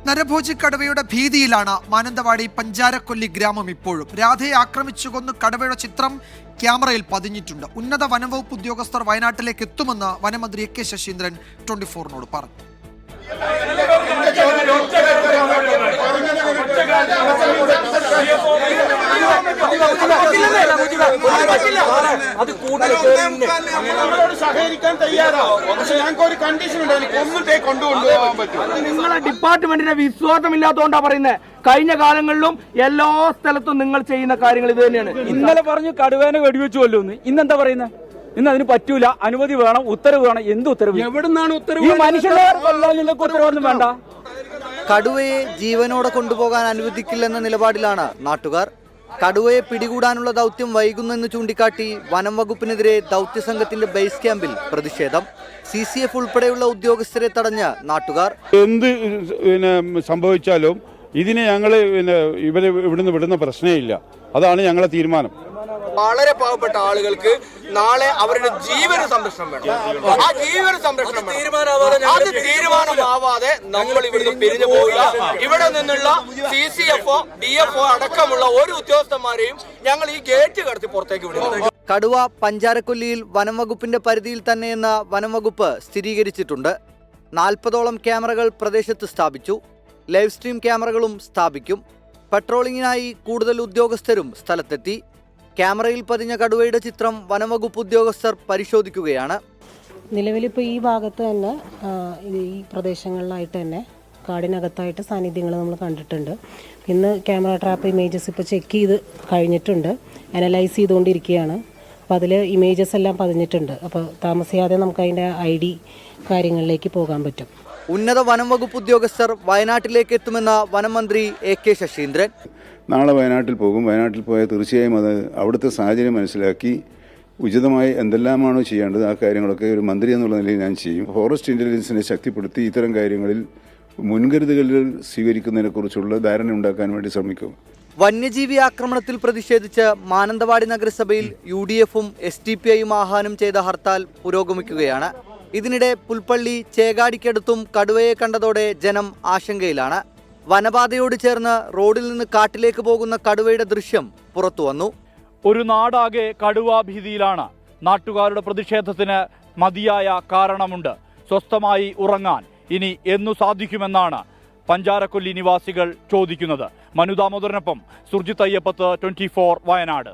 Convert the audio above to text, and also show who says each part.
Speaker 1: നരഭോജി കടുവയുടെ ഭീതിയിലാണ് മാനന്തവാടി പഞ്ചാരക്കൊല്ലി ഗ്രാമം ഇപ്പോഴും. രാധയെ ആക്രമിച്ചു കൊന്നു കടുവയുടെ ചിത്രം ക്യാമറയിൽ പതിഞ്ഞിട്ടുണ്ട്. ഉന്നത വനംവകുപ്പ് ഉദ്യോഗസ്ഥർ വയനാട്ടിലേക്ക് എത്തുമെന്ന് വനമന്ത്രി എ കെ ശശീന്ദ്രൻ 24-നോട് പറഞ്ഞു.
Speaker 2: സഹകരിക്കാൻ തയ്യാറാവും. പക്ഷെ ഞങ്ങൾക്ക് ഒരു കണ്ടീഷൻ ഉണ്ട്, കൊന്നിട്ടേ കൊണ്ടുപോകാൻ പറ്റും.
Speaker 3: നിങ്ങളെ ഡിപ്പാർട്ട്മെന്റിന്റെ വിശ്വാസമില്ലാത്തതുകൊണ്ടാണ് പറയുന്നത്. കഴിഞ്ഞ കാലങ്ങളിലും എല്ലാ സ്ഥലത്തും നിങ്ങൾ ചെയ്യുന്ന കാര്യങ്ങൾ ഇത് തന്നെയാണ്.
Speaker 4: ഇന്നലെ പറഞ്ഞു കടുവേനെ വെടിവെച്ചു കൊല്ലുന്നു, ഇന്നെന്താ പറയുന്നത്? ഇന്ന് അതിന് പറ്റൂല, അനുമതി വേണം, ഉത്തരവ് വേണം. എന്ത് ഉത്തരവ്?
Speaker 2: എവിടുന്നാണ് ഉത്തരവ്?
Speaker 4: ഈ മനുഷ്യന്റെ ഉത്തരവൊന്നും വേണ്ട.
Speaker 5: കടുവയെ ജീവനോടെ കൊണ്ടുപോകാൻ അനുവദിക്കില്ലെന്ന നിലപാടിലാണ് നാട്ടുകാർ. കടുവയെ പിടികൂടാനുള്ള ദൗത്യം വൈകുന്നെന്ന് ചൂണ്ടിക്കാട്ടി വനം വകുപ്പിനെതിരെ ദൗത്യസംഘത്തിന്റെ ബേസ് ക്യാമ്പിൽ പ്രതിഷേധം. CCF ഉൾപ്പെടെയുള്ള ഉദ്യോഗസ്ഥരെ തടഞ്ഞ് നാട്ടുകാർ.
Speaker 6: എന്ത് സംഭവിച്ചാലും ഇതിനെ ഞങ്ങൾ ഇവിടുന്ന് വിടുന്ന പ്രശ്നമില്ല. അതാണ് ഞങ്ങളുടെ തീരുമാനം.
Speaker 7: വളരെ പാവപ്പെട്ട ആളുകൾക്ക് നാളെ അവരുടെ ജീവന സംരക്ഷണം വേണം. ആ ജീവന സംരക്ഷണം തീരുമാനമാവാതെ നമ്മൾ ഇവിടുന്ന് പിരിഞ്ഞു പോയില്ല. ഇവിടെ നിന്നുള്ള CCFO DFO അടക്കമുള്ള ഒരു ഉദ്യോഗസ്ഥന്മാരെയും ഞങ്ങൾ ഈ ഗേറ്റ് കടത്തി പുറത്തേക്ക് വിടും.
Speaker 5: കടുവ പഞ്ചാരക്കൊല്ലിയിൽ വനം വകുപ്പിന്റെ പരിധിയിൽ തന്നെയെന്ന് വനം വകുപ്പ് സ്ഥിരീകരിച്ചിട്ടുണ്ട്. 40ഓളം ക്യാമറകൾ പ്രദേശത്ത് സ്ഥാപിച്ചു. ലൈവ് സ്ട്രീം ക്യാമറകളും സ്ഥാപിക്കും. പട്രോളിങ്ങിനായി കൂടുതൽ ഉദ്യോഗസ്ഥരും സ്ഥലത്തെത്തി. ക്യാമറയിൽ പതിഞ്ഞ കടുവയുടെ ചിത്രം വനംവകുപ്പ് ഉദ്യോഗസ്ഥർ പരിശോധിക്കുകയാണ്.
Speaker 8: നിലവിലിപ്പോൾ ഈ ഭാഗത്ത് തന്നെ ഈ പ്രദേശങ്ങളിലായിട്ട് തന്നെ കാടിനകത്തായിട്ട് സാന്നിധ്യങ്ങൾ നമ്മൾ കണ്ടിട്ടുണ്ട്. ഇന്ന് ക്യാമറ ട്രാപ്പ് ഇമേജസ് ഇപ്പോൾ ചെക്ക് ചെയ്ത് കഴിഞ്ഞിട്ടുണ്ട്, അനലൈസ് ചെയ്തുകൊണ്ടിരിക്കുകയാണ്. അപ്പോൾ അതിൽ ഇമേജസ് എല്ലാം പതിഞ്ഞിട്ടുണ്ട്. അപ്പോൾ താമസിയാതെ നമുക്ക് അതിൻ്റെ ID കാര്യങ്ങളിലേക്ക് പോകാൻ പറ്റും.
Speaker 5: ഉന്നത വനം വകുപ്പ് ഉദ്യോഗസ്ഥർ വയനാട്ടിലേക്ക് എത്തുമെന്ന വനം മന്ത്രി എ കെ ശശീന്ദ്രൻ.
Speaker 6: നാളെ വയനാട്ടിൽ പോകും. വയനാട്ടിൽ പോയാൽ തീർച്ചയായും അത് അവിടുത്തെ സാഹചര്യം മനസ്സിലാക്കി ഉചിതമായി എന്തെല്ലാമാണോ ചെയ്യേണ്ടത് ആ കാര്യങ്ങളൊക്കെ ഒരു മന്ത്രി എന്നുള്ള നിലയിൽ ഞാൻ ചെയ്യും. ഫോറസ്റ്റ് ഇൻ്റലിജൻസിനെ ശക്തിപ്പെടുത്തി ഇത്തരം കാര്യങ്ങളിൽ മുൻകരുതലുകൾ സ്വീകരിക്കുന്നതിനെക്കുറിച്ചുള്ള ധാരണ ഉണ്ടാക്കാൻ വേണ്ടി ശ്രമിക്കും.
Speaker 5: വന്യജീവി ആക്രമണത്തിൽ പ്രതിഷേധിച്ച് മാനന്തവാടി നഗരസഭയിൽ UDF-ഉം SDPI-യും ആഹ്വാനം ചെയ്ത ഹർത്താൽ പുരോഗമിക്കുകയാണ്. ഇതിനിടെ പുൽപ്പള്ളി ചേകാടിക്കടുത്തും കടുവയെ കണ്ടതോടെ ജനം ആശങ്കയിലാണ്. വനപാതയോട് ചേർന്ന് റോഡിൽ നിന്ന് കാട്ടിലേക്ക് പോകുന്ന കടുവയുടെ ദൃശ്യം പുറത്തു വന്നു.
Speaker 4: ഒരു നാടാകെ കടുവാ ഭീതിയിലാണ്. നാട്ടുകാരുടെ പ്രതിഷേധത്തിന് മതിയായ കാരണമുണ്ട്. സ്വസ്ഥമായി ഉറങ്ങാൻ ഇനി എന്നു സാധിക്കുമെന്നാണ് പഞ്ചാരക്കൊല്ലി നിവാസികൾ ചോദിക്കുന്നത്. മനു ദാമോദരനൊപ്പം സുർജിത് അയ്യപ്പത്ത്, 24 വയനാട്.